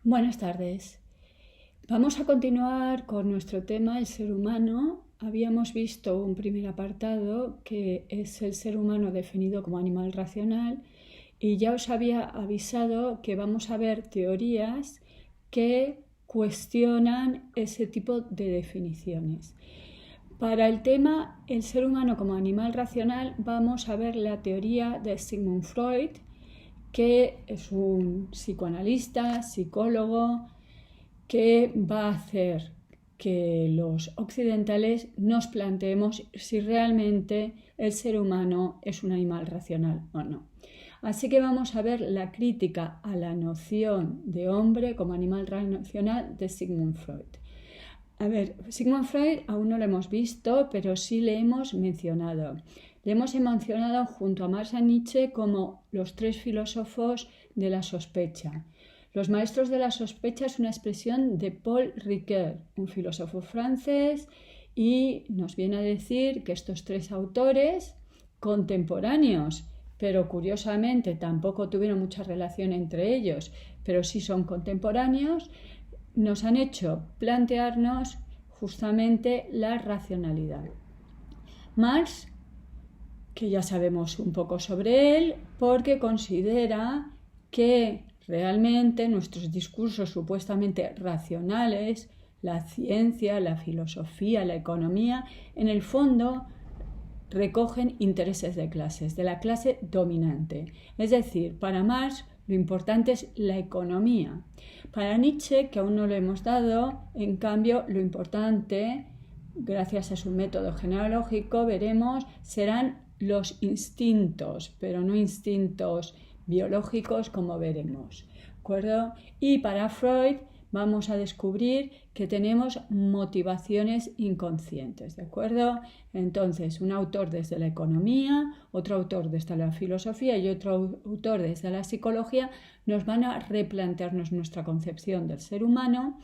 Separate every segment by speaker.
Speaker 1: Buenas tardes. Vamos a continuar con nuestro tema, el ser humano. Habíamos visto un primer apartado que es el ser humano definido como animal racional y ya os había avisado que vamos a ver teorías que cuestionan ese tipo de definiciones. Para el tema el ser humano como animal racional vamos a ver la teoría de Sigmund Freud, que es un psicoanalista, psicólogo, que va a hacer que los occidentales nos planteemos si realmente el ser humano es un animal racional o no. Así que vamos a ver la crítica a la noción de hombre como animal racional de Sigmund Freud. A ver, Sigmund Freud aún no lo hemos visto, pero sí le hemos mencionado. Le hemos mencionado junto a Marx y Nietzsche como los tres filósofos de la sospecha. Los maestros de la sospecha es una expresión de Paul Ricoeur, un filósofo francés, y nos viene a decir que estos tres autores contemporáneos, pero curiosamente tampoco tuvieron mucha relación entre ellos, pero sí son contemporáneos, nos han hecho plantearnos justamente la racionalidad. Marx, que ya sabemos un poco sobre él, porque considera que realmente nuestros discursos supuestamente racionales, la ciencia, la filosofía, la economía, en el fondo recogen intereses de clases, de la clase dominante. Es decir, para Marx lo importante es la economía. Para Nietzsche, que aún no lo hemos dado, en cambio, lo importante, gracias a su método genealógico, veremos, serán los instintos, pero no instintos biológicos como veremos. ¿De acuerdo? Y para Freud vamos a descubrir que tenemos motivaciones inconscientes, ¿de acuerdo? Entonces, un autor desde la economía, otro autor desde la filosofía y otro autor desde la psicología nos van a replantearnos nuestra concepción del ser humano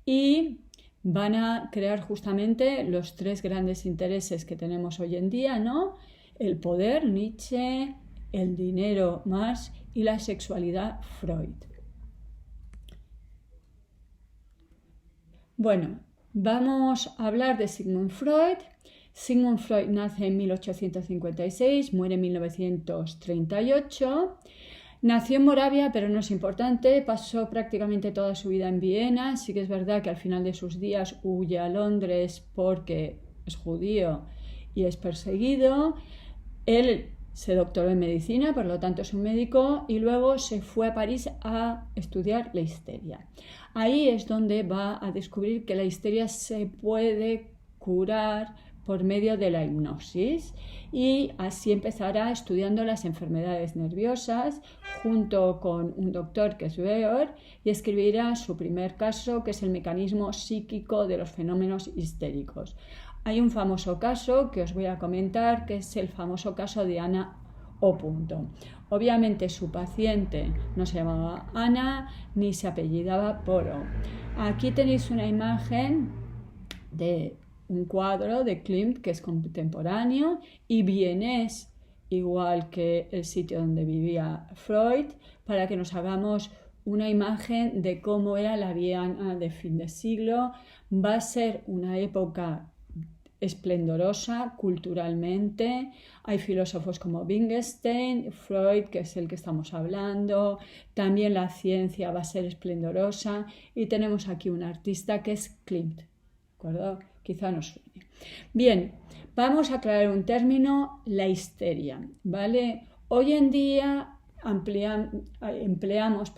Speaker 1: y van a crear justamente los tres grandes intereses que tenemos hoy en día, ¿no? El poder, Nietzsche, el dinero, Marx, y la sexualidad, Freud. Bueno, vamos a hablar de Sigmund Freud. Sigmund Freud nace en 1856, muere en 1938. Nació en Moravia, pero no es importante, pasó prácticamente toda su vida en Viena. Sí que es verdad que al final de sus días huye a Londres porque es judío y es perseguido. Él se doctoró en medicina, por lo tanto es un médico, y luego se fue a París a estudiar la histeria. Ahí es donde va a descubrir que la histeria se puede curar por medio de la hipnosis y así empezará estudiando las enfermedades nerviosas junto con un doctor que es Weber y escribirá su primer caso, que es el mecanismo psíquico de los fenómenos histéricos. Hay un famoso caso que os voy a comentar, que es el famoso caso de Ana O. Obviamente su paciente no se llamaba Ana ni se apellidaba Poro. Aquí tenéis una imagen de un cuadro de Klimt que es contemporáneo y vienés, igual que el sitio donde vivía Freud, para que nos hagamos una imagen de cómo era la Viena de fin de siglo. Va a ser una época esplendorosa culturalmente. Hay filósofos como Wittgenstein, Freud, que es el que estamos hablando. También la ciencia va a ser esplendorosa. Y tenemos aquí un artista que es Klimt. ¿De acuerdo? Quizá nos suene. Bien, vamos a aclarar un término, la histeria. ¿Vale? Hoy en día empleamos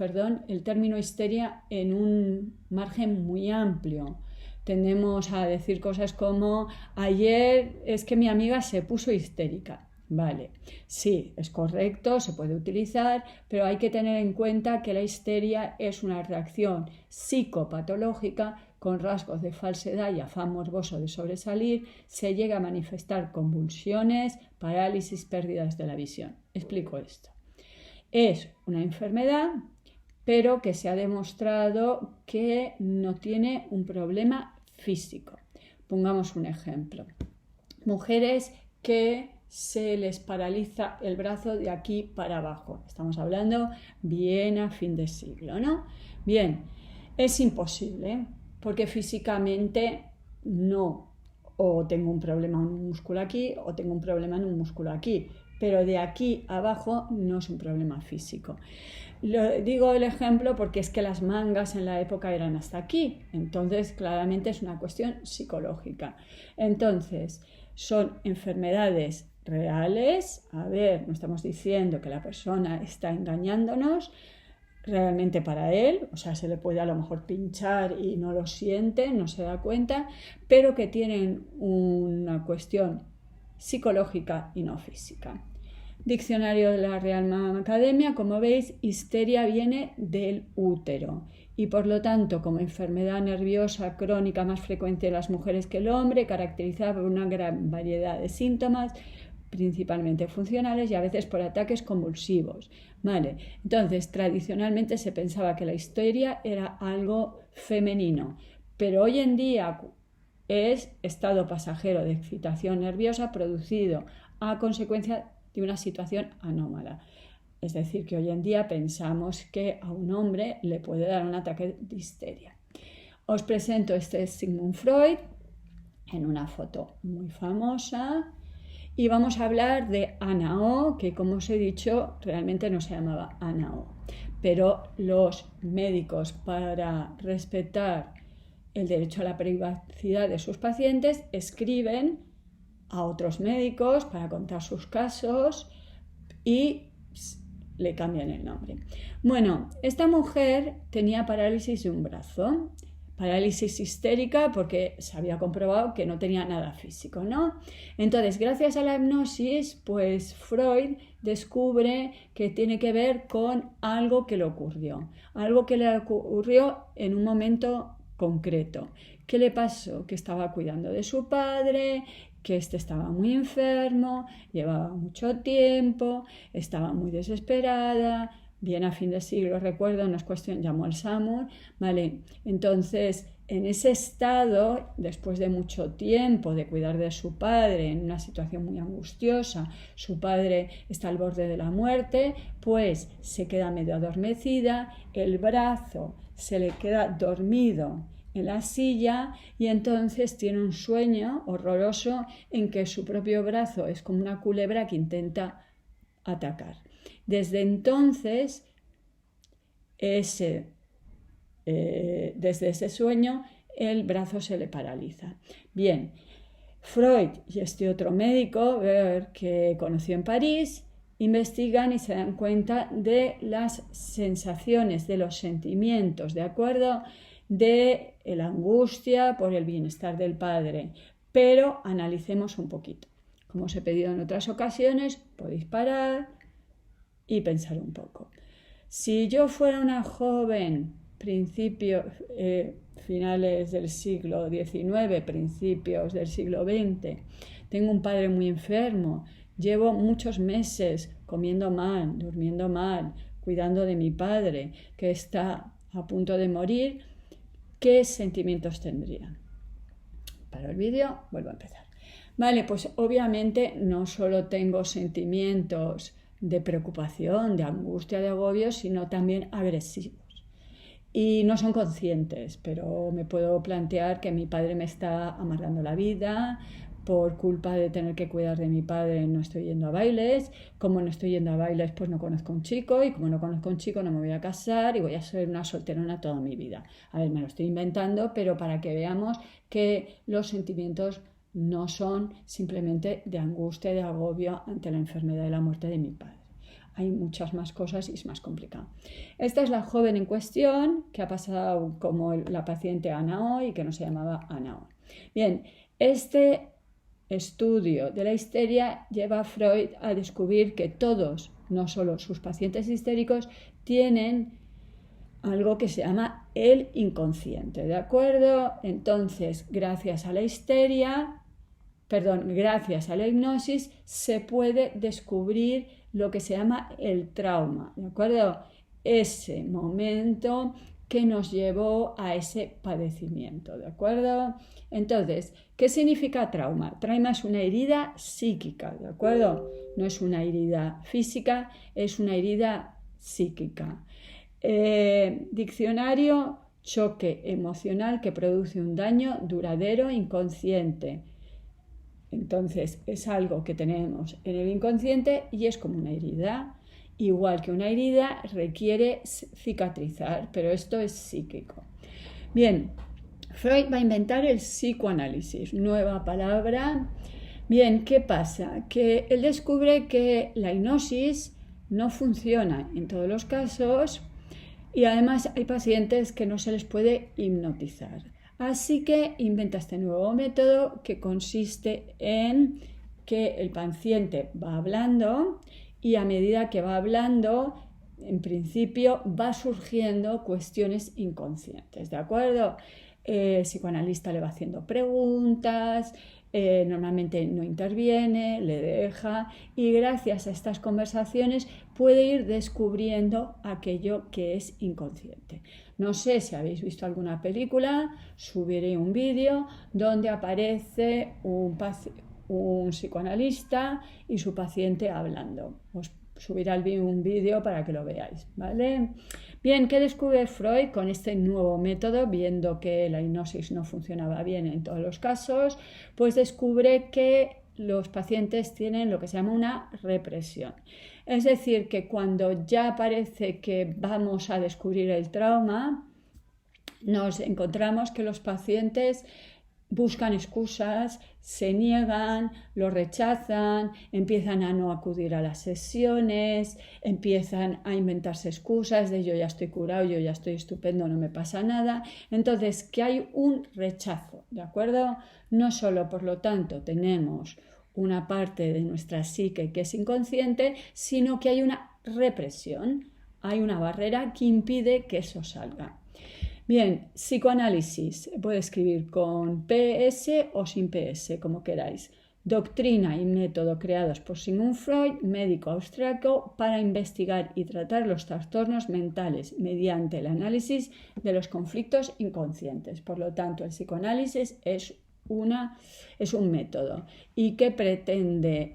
Speaker 1: el término histeria en un margen muy amplio. Tendemos a decir cosas como ayer es que mi amiga se puso histérica. Vale, sí, es correcto, se puede utilizar, pero hay que tener en cuenta que la histeria es una reacción psicopatológica con rasgos de falsedad y afán morboso de sobresalir. Se llega a manifestar convulsiones, parálisis, pérdidas de la visión. Explico esto. Es una enfermedad, pero que se ha demostrado que no tiene un problema físico. Pongamos un ejemplo. Mujeres que se les paraliza el brazo de aquí para abajo. Estamos hablando bien a fin de siglo, ¿no? Bien, es imposible, porque físicamente no, o tengo un problema en un músculo aquí, o tengo un problema en un músculo aquí, pero de aquí abajo no es un problema físico. Digo el ejemplo porque es que las mangas en la época eran hasta aquí, entonces claramente es una cuestión psicológica. Entonces, son enfermedades reales. A ver, no estamos diciendo que la persona está engañándonos realmente para él, o sea, se le puede a lo mejor pinchar y no lo siente, no se da cuenta, pero que tienen una cuestión psicológica y no física. Diccionario de la Real Academia, como veis, histeria viene del útero y por lo tanto como enfermedad nerviosa crónica más frecuente en las mujeres que el hombre, caracterizada por una gran variedad de síntomas, principalmente funcionales y a veces por ataques convulsivos. Vale, entonces tradicionalmente se pensaba que la histeria era algo femenino, pero hoy en día es estado pasajero de excitación nerviosa producido a consecuencia de una situación anómala. Es decir, que hoy en día pensamos que a un hombre le puede dar un ataque de histeria. Os presento, este es Sigmund Freud, en una foto muy famosa, y vamos a hablar de Ana O, que como os he dicho, realmente no se llamaba Ana O. Pero los médicos, para respetar el derecho a la privacidad de sus pacientes, escriben a otros médicos para contar sus casos y le cambian el nombre. Bueno, esta mujer tenía parálisis de un brazo, parálisis histérica porque se había comprobado que no tenía nada físico, ¿no? Entonces, gracias a la hipnosis, pues Freud descubre que tiene que ver con algo que le ocurrió en un momento concreto. ¿Qué le pasó? Que estaba cuidando de su padre, que estaba muy enfermo, llevaba mucho tiempo, estaba muy desesperada, bien a fin de siglo, recuerdo, no es cuestión, llamó al SAMUR, ¿vale? Entonces, en ese estado, después de mucho tiempo de cuidar de su padre, en una situación muy angustiosa, su padre está al borde de la muerte, pues se queda medio adormecida, el brazo se le queda dormido en la silla y entonces tiene un sueño horroroso en que su propio brazo es como una culebra que intenta atacar. Desde entonces, desde ese sueño, el brazo se le paraliza. Bien, Freud y este otro médico que conoció en París investigan y se dan cuenta de las sensaciones, de los sentimientos, ¿de acuerdo?, de la angustia por el bienestar del padre. Pero analicemos un poquito. Como os he pedido en otras ocasiones, podéis parar y pensar un poco. Si yo fuera una joven, finales del siglo XIX, principios del siglo XX, tengo un padre muy enfermo, llevo muchos meses comiendo mal, durmiendo mal, cuidando de mi padre que está a punto de morir, ¿qué sentimientos tendría? Para el vídeo, vuelvo a empezar. Vale, pues obviamente no solo tengo sentimientos de preocupación, de angustia, de agobio, sino también agresivos. Y no son conscientes, pero me puedo plantear que mi padre me está amargando la vida, por culpa de tener que cuidar de mi padre no estoy yendo a bailes, como no estoy yendo a bailes pues no conozco a un chico y como no conozco a un chico no me voy a casar y voy a ser una solterona toda mi vida. A ver, me lo estoy inventando, pero para que veamos que los sentimientos no son simplemente de angustia, de agobio ante la enfermedad y la muerte de mi padre. Hay muchas más cosas y es más complicado. Esta es la joven en cuestión que ha pasado como la paciente Ana O y que no se llamaba Ana O. Bien, este estudio de la histeria lleva a Freud a descubrir que todos, no solo sus pacientes histéricos, tienen algo que se llama el inconsciente, ¿de acuerdo? Entonces, gracias a la hipnosis, se puede descubrir lo que se llama el trauma, ¿de acuerdo? Ese momento que nos llevó a ese padecimiento, ¿de acuerdo? Entonces, ¿qué significa trauma? Trauma es una herida psíquica, ¿de acuerdo? No es una herida física, es una herida psíquica. Diccionario: choque emocional que produce un daño duradero inconsciente. Entonces, es algo que tenemos en el inconsciente y es como una herida. Igual que una herida requiere cicatrizar, pero esto es psíquico. Bien, Freud va a inventar el psicoanálisis, nueva palabra. Bien, ¿qué pasa? Que él descubre que la hipnosis no funciona en todos los casos y además hay pacientes que no se les puede hipnotizar. Así que inventa este nuevo método que consiste en que el paciente va hablando y a medida que va hablando, en principio va surgiendo cuestiones inconscientes, ¿de acuerdo? El psicoanalista le va haciendo preguntas, normalmente no interviene, le deja y gracias a estas conversaciones puede ir descubriendo aquello que es inconsciente. No sé si habéis visto alguna película, subiré un vídeo donde aparece un psicoanalista y su paciente hablando. Os subiré un vídeo para que lo veáis, ¿vale? Bien, ¿qué descubre Freud con este nuevo método? Viendo que la hipnosis no funcionaba bien en todos los casos, pues descubre que los pacientes tienen lo que se llama una represión. Es decir, que cuando ya parece que vamos a descubrir el trauma, nos encontramos que los pacientes buscan excusas, se niegan, lo rechazan, empiezan a no acudir a las sesiones, empiezan a inventarse excusas de yo ya estoy curado, yo ya estoy estupendo, no me pasa nada. Entonces, que hay un rechazo, ¿de acuerdo? No solo, por lo tanto, tenemos una parte de nuestra psique que es inconsciente, sino que hay una represión, hay una barrera que impide que eso salga. Bien, psicoanálisis, puede escribir con PS o sin PS, como queráis. Doctrina y método creados por Sigmund Freud, médico austriaco, para investigar y tratar los trastornos mentales mediante el análisis de los conflictos inconscientes. Por lo tanto, el psicoanálisis es un método y que pretende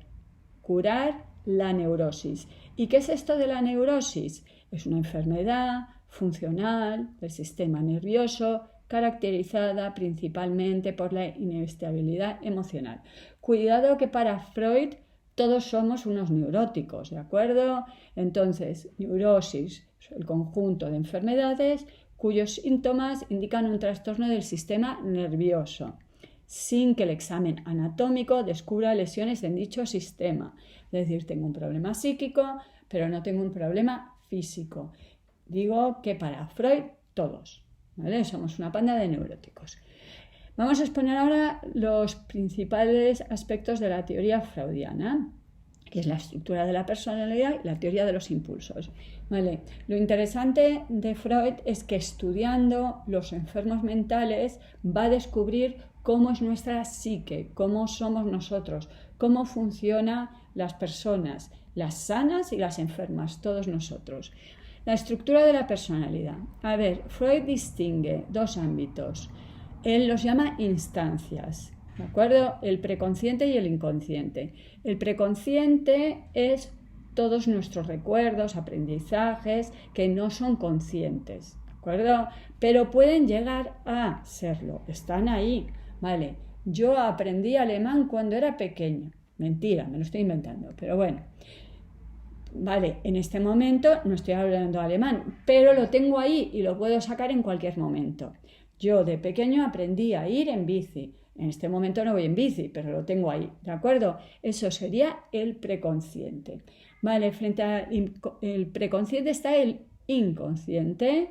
Speaker 1: curar la neurosis. ¿Y qué es esto de la neurosis? Es una enfermedad funcional del sistema nervioso caracterizada principalmente por la inestabilidad emocional. Cuidado que para Freud todos somos unos neuróticos, ¿de acuerdo? Entonces, neurosis es el conjunto de enfermedades cuyos síntomas indican un trastorno del sistema nervioso, sin que el examen anatómico descubra lesiones en dicho sistema. Es decir, tengo un problema psíquico, pero no tengo un problema físico. Digo que para Freud todos, ¿vale? Somos una panda de neuróticos. Vamos a exponer ahora los principales aspectos de la teoría freudiana, que es la estructura de la personalidad y la teoría de los impulsos. ¿Vale? Lo interesante de Freud es que estudiando los enfermos mentales va a descubrir cómo es nuestra psique, cómo somos nosotros, cómo funcionan las personas, las sanas y las enfermas, todos nosotros. La estructura de la personalidad. A ver, Freud distingue dos ámbitos. Él los llama instancias, ¿de acuerdo? El preconsciente y el inconsciente. El preconsciente es todos nuestros recuerdos, aprendizajes que no son conscientes, ¿de acuerdo? Pero pueden llegar a serlo, están ahí, ¿vale? Yo aprendí alemán cuando era pequeño. Mentira, me lo estoy inventando, pero bueno. Vale, en este momento no estoy hablando alemán, pero lo tengo ahí y lo puedo sacar en cualquier momento. Yo de pequeño aprendí a ir en bici. En este momento no voy en bici, pero lo tengo ahí, ¿de acuerdo? Eso sería el preconsciente. Vale, frente al preconsciente está el inconsciente,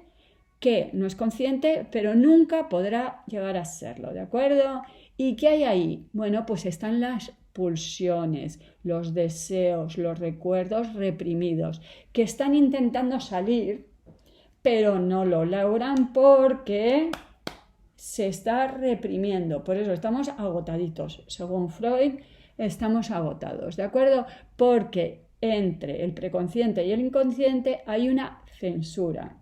Speaker 1: que no es consciente, pero nunca podrá llegar a serlo, ¿de acuerdo? ¿Y qué hay ahí? Bueno, pues están las pulsiones, los deseos, los recuerdos reprimidos, que están intentando salir, pero no lo logran porque se está reprimiendo. Por eso estamos agotaditos. Según Freud, estamos agotados, ¿de acuerdo? Porque entre el preconsciente y el inconsciente hay una censura.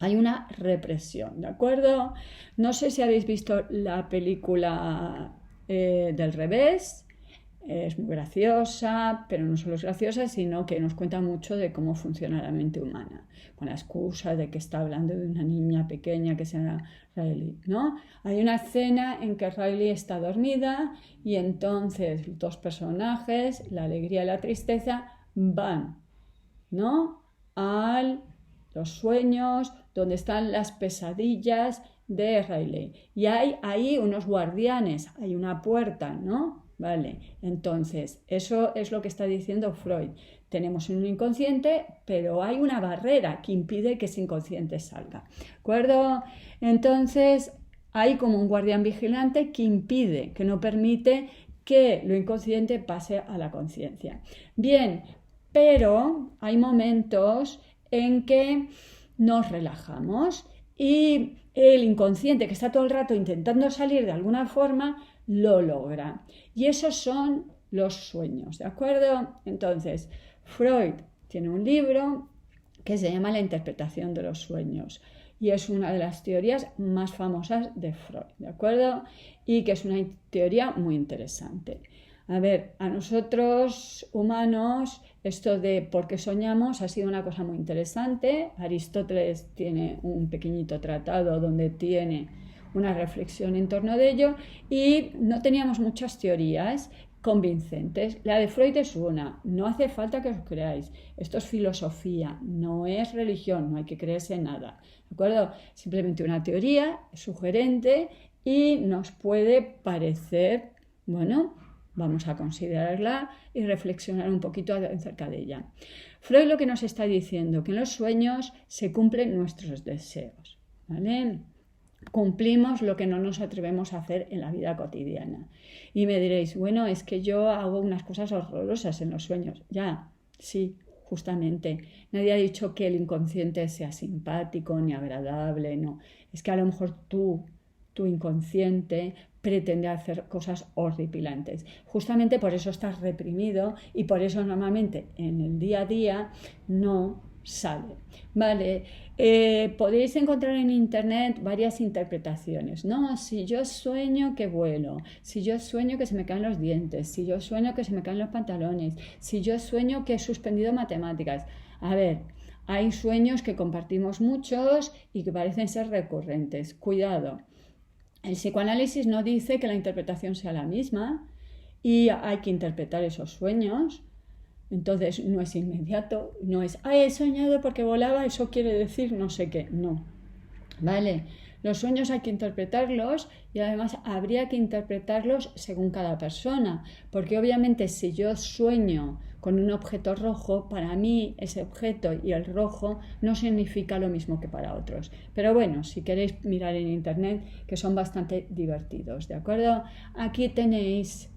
Speaker 1: hay una represión, ¿de acuerdo? No sé si habéis visto la película del revés. Es muy graciosa, pero no solo es graciosa, sino que nos cuenta mucho de cómo funciona la mente humana, con la excusa de que está hablando de una niña pequeña que se llama Riley, ¿no? Hay una escena en que Riley está dormida y entonces dos personajes, la alegría y la tristeza, van, ¿no? A los sueños, donde están las pesadillas de Riley. Y hay ahí unos guardianes, hay una puerta, ¿no? Vale, entonces, eso es lo que está diciendo Freud. Tenemos un inconsciente, pero hay una barrera que impide que ese inconsciente salga. ¿De acuerdo? Entonces, hay como un guardián vigilante que impide, que no permite que lo inconsciente pase a la conciencia. Bien, pero hay momentos en que nos relajamos y el inconsciente, que está todo el rato intentando salir de alguna forma, lo logra. Y esos son los sueños, ¿de acuerdo? Entonces, Freud tiene un libro que se llama La interpretación de los sueños y es una de las teorías más famosas de Freud, ¿de acuerdo? Y que es una teoría muy interesante. A ver, a nosotros humanos esto de por qué soñamos ha sido una cosa muy interesante. Aristóteles tiene un pequeñito tratado donde tiene una reflexión en torno de ello y no teníamos muchas teorías convincentes. La de Freud es una, no hace falta que os creáis, esto es filosofía, no es religión, no hay que creerse en nada, ¿de acuerdo? Simplemente una teoría sugerente y nos puede parecer, bueno, vamos a considerarla y reflexionar un poquito acerca de ella. Freud lo que nos está diciendo, que en los sueños se cumplen nuestros deseos, ¿vale? Cumplimos lo que no nos atrevemos a hacer en la vida cotidiana. Y me diréis, bueno, es que yo hago unas cosas horrorosas en los sueños. Ya, sí, justamente. Nadie ha dicho que el inconsciente sea simpático ni agradable, no. Es que a lo mejor tu inconsciente pretende hacer cosas horripilantes. Justamente por eso estás reprimido y por eso normalmente en el día a día no sale. Vale, podéis encontrar en internet varias interpretaciones. No, si yo sueño que vuelo, si yo sueño que se me caen los dientes, si yo sueño que se me caen los pantalones, si yo sueño que he suspendido matemáticas. A ver, hay sueños que compartimos muchos y que parecen ser recurrentes. Cuidado. El psicoanálisis no dice que la interpretación sea la misma y hay que interpretar esos sueños. Entonces no es inmediato, no es, he soñado porque volaba, eso quiere decir no sé qué, no. Vale, los sueños hay que interpretarlos y además habría que interpretarlos según cada persona, porque obviamente si yo sueño con un objeto rojo, para mí ese objeto y el rojo no significa lo mismo que para otros. Pero bueno, si queréis mirar en internet, que son bastante divertidos, ¿de acuerdo? Aquí tenéis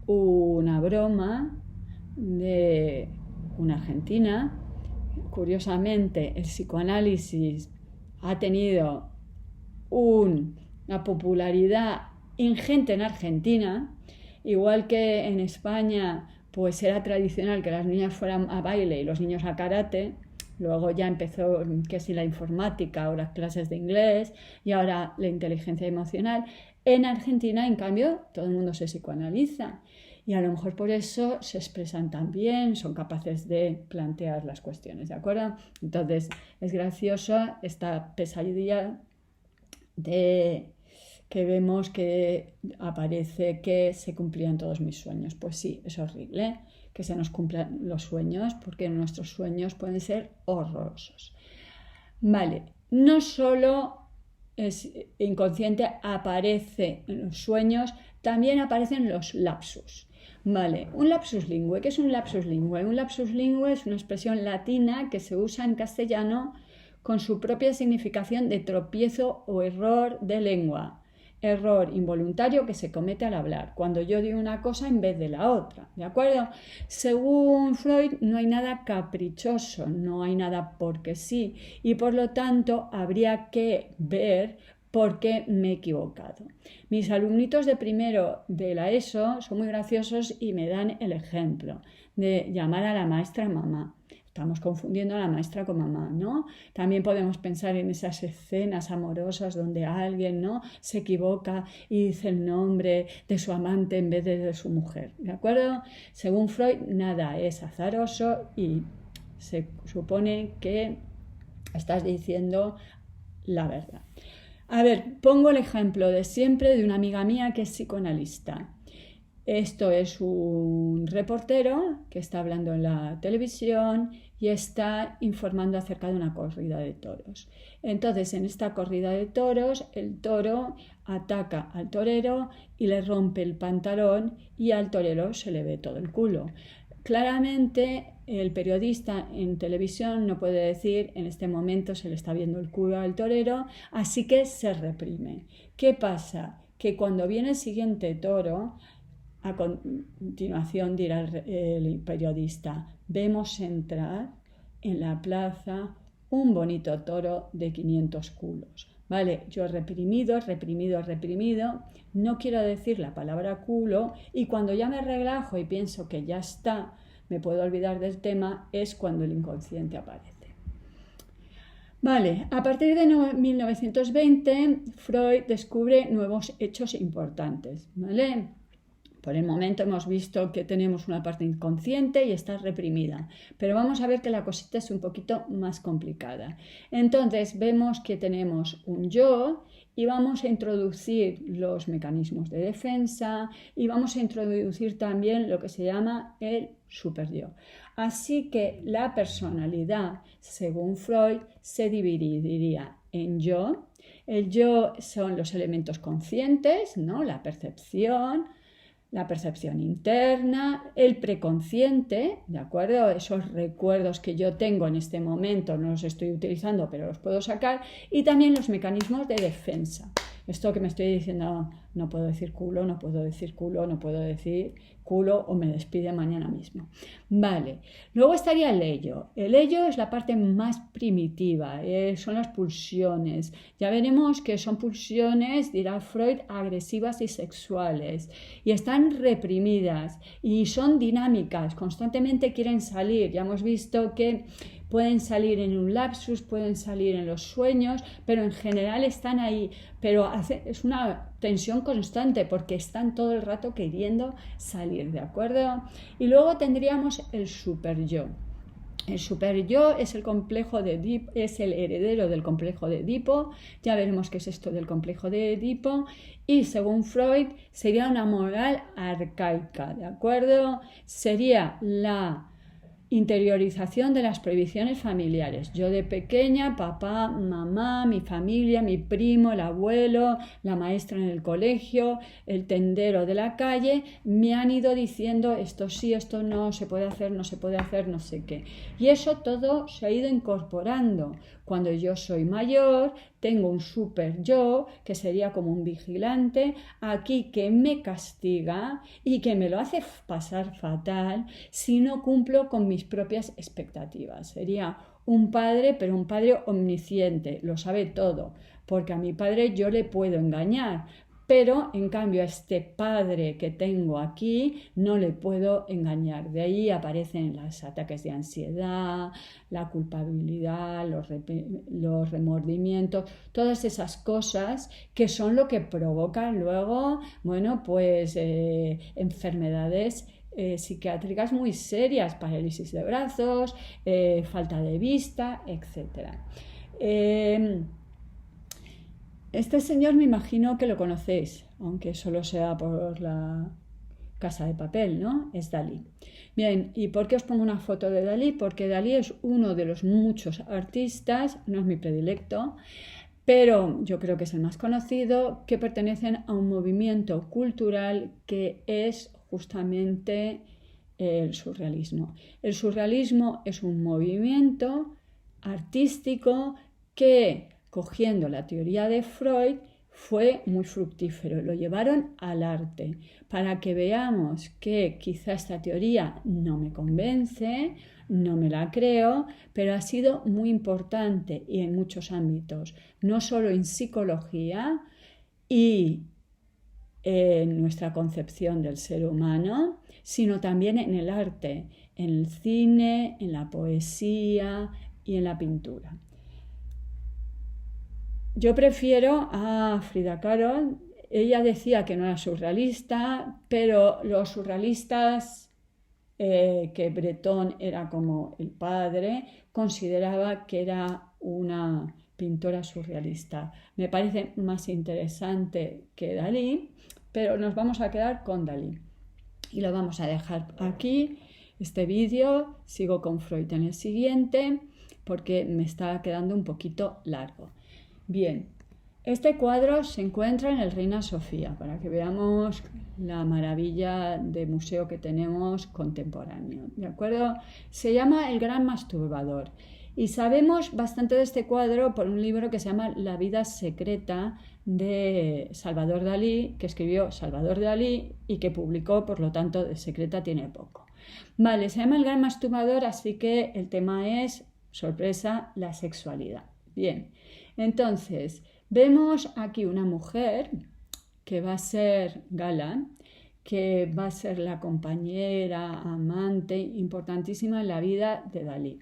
Speaker 1: una broma de una argentina. Curiosamente, el psicoanálisis ha tenido una popularidad ingente en Argentina, igual que en España pues era tradicional que las niñas fueran a baile y los niños a karate. Luego ya empezó que si la informática o las clases de inglés y ahora la inteligencia emocional. En Argentina, en cambio, todo el mundo se psicoanaliza y a lo mejor por eso se expresan tan bien, son capaces de plantear las cuestiones, ¿de acuerdo? Entonces es graciosa esta pesadilla de que vemos que aparece que se cumplían todos mis sueños. Pues sí, es horrible que se nos cumplan los sueños porque nuestros sueños pueden ser horrorosos. Vale, no solo es inconsciente, aparece en los sueños, también aparecen los lapsus. Vale, un lapsus lingüe. ¿Qué es un lapsus lingüe? Un lapsus lingüe es una expresión latina que se usa en castellano con su propia significación de tropiezo o error de lengua. Error involuntario que se comete al hablar, cuando yo digo una cosa en vez de la otra, ¿de acuerdo? Según Freud, no hay nada caprichoso, no hay nada porque sí, y por lo tanto habría que ver por qué me he equivocado. Mis alumnitos de primero de la ESO son muy graciosos y me dan el ejemplo de llamar a la maestra mamá. estamos confundiendo a la maestra con mamá, ¿no? También podemos pensar en esas escenas amorosas donde alguien, ¿no?, se equivoca y dice el nombre de su amante en vez de su mujer, ¿de acuerdo? Según Freud, nada es azaroso y se supone que estás diciendo la verdad. A ver, pongo el ejemplo de siempre de una amiga mía que es psicoanalista. Esto es un reportero que está hablando en la televisión y está informando acerca de una corrida de toros. Entonces, en esta corrida de toros, el toro ataca al torero y le rompe el pantalón y al torero se le ve todo el culo. Claramente, el periodista en televisión no puede decir en este momento se le está viendo el culo al torero, así que se reprime. ¿Qué pasa? Que cuando viene el siguiente toro, a continuación dirá el periodista, vemos entrar en la plaza un bonito toro de 500 culos. Vale, yo he reprimido, no quiero decir la palabra culo y cuando ya me relajo y pienso que ya está, me puedo olvidar del tema, es cuando el inconsciente aparece. Vale, a partir de 1920, Freud descubre nuevos hechos importantes, ¿vale? Por el momento hemos visto que tenemos una parte inconsciente y está reprimida, pero vamos a ver que la cosita es un poquito más complicada. Entonces vemos que tenemos un yo y vamos a introducir los mecanismos de defensa y vamos a introducir también lo que se llama el superyo. Así que la personalidad, según Freud, se dividiría en yo. El yo son los elementos conscientes, ¿no?, la percepción interna, el preconsciente, ¿de acuerdo? Esos recuerdos que yo tengo en este momento no los estoy utilizando, pero los puedo sacar, y también los mecanismos de defensa. Esto que me estoy diciendo, no puedo decir culo, no puedo decir culo o me despide mañana mismo. Vale, luego estaría el ello. El ello es la parte más primitiva, son las pulsiones. Ya veremos que son pulsiones, dirá Freud, agresivas y sexuales y están reprimidas y son dinámicas, constantemente quieren salir. Ya hemos visto que pueden salir en un lapsus, pueden salir en los sueños, pero en general están ahí. Pero es una tensión constante porque están todo el rato queriendo salir, ¿de acuerdo? Y luego tendríamos el superyo. El superyo es el complejo de Edipo, es el heredero del complejo de Edipo. Ya veremos qué es esto del complejo de Edipo. Y según Freud, sería una moral arcaica, ¿de acuerdo? Sería la interiorización de las prohibiciones familiares. Yo de pequeña, papá, mamá, mi familia, mi primo, el abuelo, la maestra en el colegio, el tendero de la calle, me han ido diciendo esto sí, esto no, se puede hacer, no se puede hacer, no sé qué. Y eso todo se ha ido incorporando. Cuando yo soy mayor, tengo un super yo, que sería como un vigilante, aquí que me castiga y que me lo hace pasar fatal si no cumplo con mis propias expectativas. Sería un padre, pero un padre omnisciente, lo sabe todo, porque a mi padre yo le puedo engañar, pero en cambio a este padre que tengo aquí no le puedo engañar. De ahí aparecen los ataques de ansiedad, la culpabilidad, los remordimientos, todas esas cosas que son lo que provocan luego, bueno, pues enfermedades psiquiátricas muy serias, parálisis de brazos, falta de vista, etc. Este señor me imagino que lo conocéis, aunque solo sea por la Casa de Papel, ¿no? Es Dalí. Bien, ¿y por qué os pongo una foto de Dalí? Porque Dalí es uno de los muchos artistas, no es mi predilecto, pero yo creo que es el más conocido, que pertenecen a un movimiento cultural que es justamente el surrealismo. El surrealismo es un movimiento artístico que, cogiendo la teoría de Freud, fue muy fructífero. Lo llevaron al arte para que veamos que quizá esta teoría no me convence, no me la creo, pero ha sido muy importante y en muchos ámbitos, no solo en psicología y en nuestra concepción del ser humano, sino también en el arte, en el cine, en la poesía y en la pintura. Yo prefiero a Frida Kahlo. Ella decía que no era surrealista, pero los surrealistas, que Breton era como el padre, consideraba que era una pintora surrealista. Me parece más interesante que Dalí, pero nos vamos a quedar con Dalí. Y lo vamos a dejar aquí, este vídeo. Sigo con Freud en el siguiente, porque me está quedando un poquito largo. Bien, este cuadro se encuentra en el Reina Sofía, para que veamos la maravilla de museo que tenemos contemporáneo, ¿de acuerdo? Se llama El Gran Masturbador y sabemos bastante de este cuadro por un libro que se llama La vida secreta de Salvador Dalí, que escribió Salvador Dalí y que publicó, por lo tanto, de secreta tiene poco. Vale, se llama El Gran Masturbador, así que el tema es, sorpresa, la sexualidad. Bien, entonces vemos aquí una mujer que va a ser Gala, que va a ser la compañera, amante, importantísima en la vida de Dalí.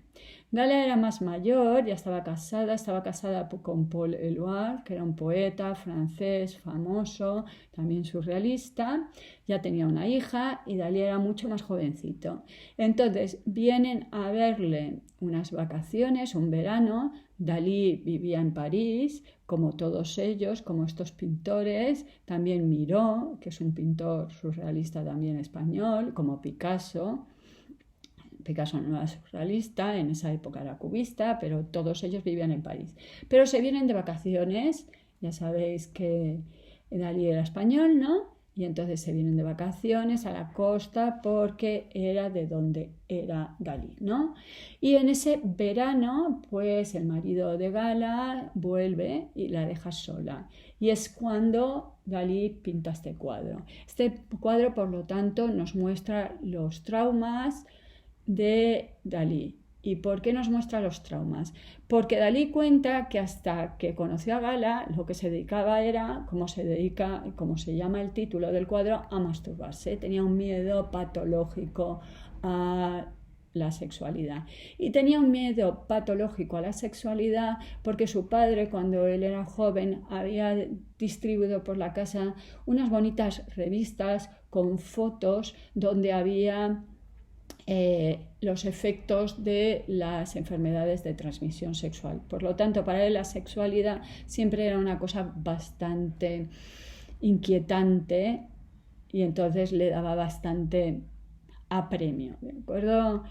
Speaker 1: Gala era más mayor, ya estaba casada con Paul Éluard, que era un poeta francés famoso, también surrealista, ya tenía una hija y Dalí era mucho más jovencito. Entonces vienen a verle unas vacaciones, un verano. Dalí vivía en París, como todos ellos, como estos pintores, también Miró, que es un pintor surrealista también español, como Picasso. Picasso no era surrealista, en esa época era cubista, pero todos ellos vivían en París. Pero se vienen de vacaciones, ya sabéis que Dalí era español, ¿no? Y entonces se vienen de vacaciones a la costa porque era de donde era Dalí, ¿no? Y en ese verano, pues el marido de Gala vuelve y la deja sola. Y es cuando Dalí pinta este cuadro. Este cuadro, por lo tanto, nos muestra los traumas de Dalí. ¿Y por qué nos muestra los traumas? Porque Dalí cuenta que hasta que conoció a Gala, lo que se dedicaba era, como se llama el título del cuadro, a masturbarse. Tenía un miedo patológico a la sexualidad. Y tenía un miedo patológico a la sexualidad porque su padre, cuando él era joven, había distribuido por la casa unas bonitas revistas con fotos donde había los efectos de las enfermedades de transmisión sexual. Por lo tanto, para él la sexualidad siempre era una cosa bastante inquietante y entonces le daba bastante apremio, ¿de acuerdo?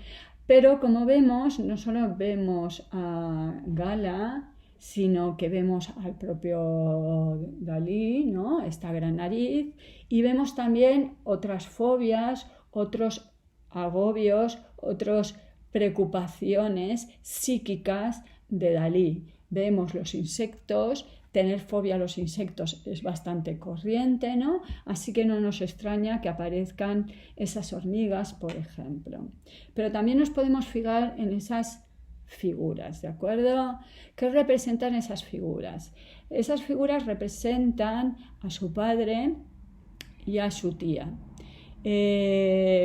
Speaker 1: Pero como vemos, no solo vemos a Gala, sino que vemos al propio Dalí, ¿no? Esta gran nariz, y vemos también otras fobias, otros agobios, otras preocupaciones psíquicas de Dalí. Vemos los insectos, tener fobia a los insectos es bastante corriente, ¿no? Así que no nos extraña que aparezcan esas hormigas, por ejemplo. Pero también nos podemos fijar en esas figuras, ¿de acuerdo? ¿Qué representan esas figuras? Esas figuras representan a su padre y a su tía.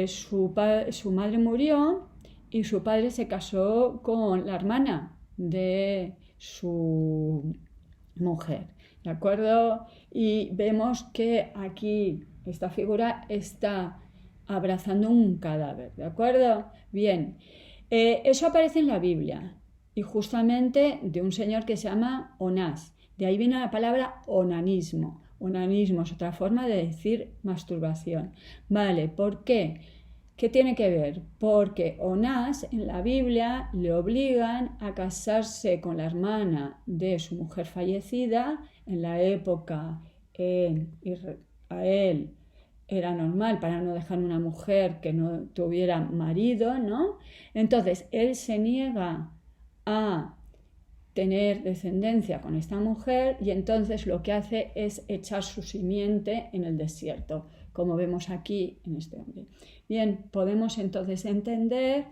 Speaker 1: Su madre murió y su padre se casó con la hermana de su mujer, ¿de acuerdo? Y vemos que aquí esta figura está abrazando un cadáver, ¿de acuerdo? Bien, eso aparece en la Biblia y justamente de un señor que se llama Onás. De ahí viene la palabra onanismo. Onanismo es otra forma de decir masturbación. Vale, ¿por qué? ¿Qué tiene que ver? Porque Onás en la Biblia le obligan a casarse con la hermana de su mujer fallecida. En la época en Israel era normal para no dejar una mujer que no tuviera marido, ¿no? Entonces él se niega a tener descendencia con esta mujer y entonces lo que hace es echar su simiente en el desierto, como vemos aquí en este hombre. Bien, podemos entonces entender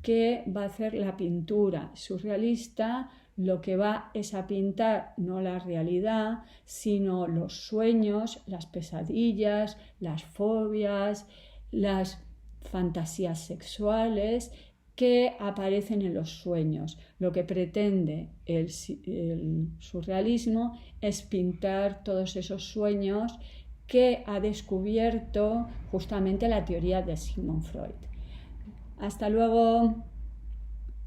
Speaker 1: que va a hacer la pintura surrealista. Lo que va es a pintar no la realidad, sino los sueños, las pesadillas, las fobias, las fantasías sexuales que aparecen en los sueños. Lo que pretende el surrealismo es pintar todos esos sueños que ha descubierto justamente la teoría de Sigmund Freud. Hasta luego.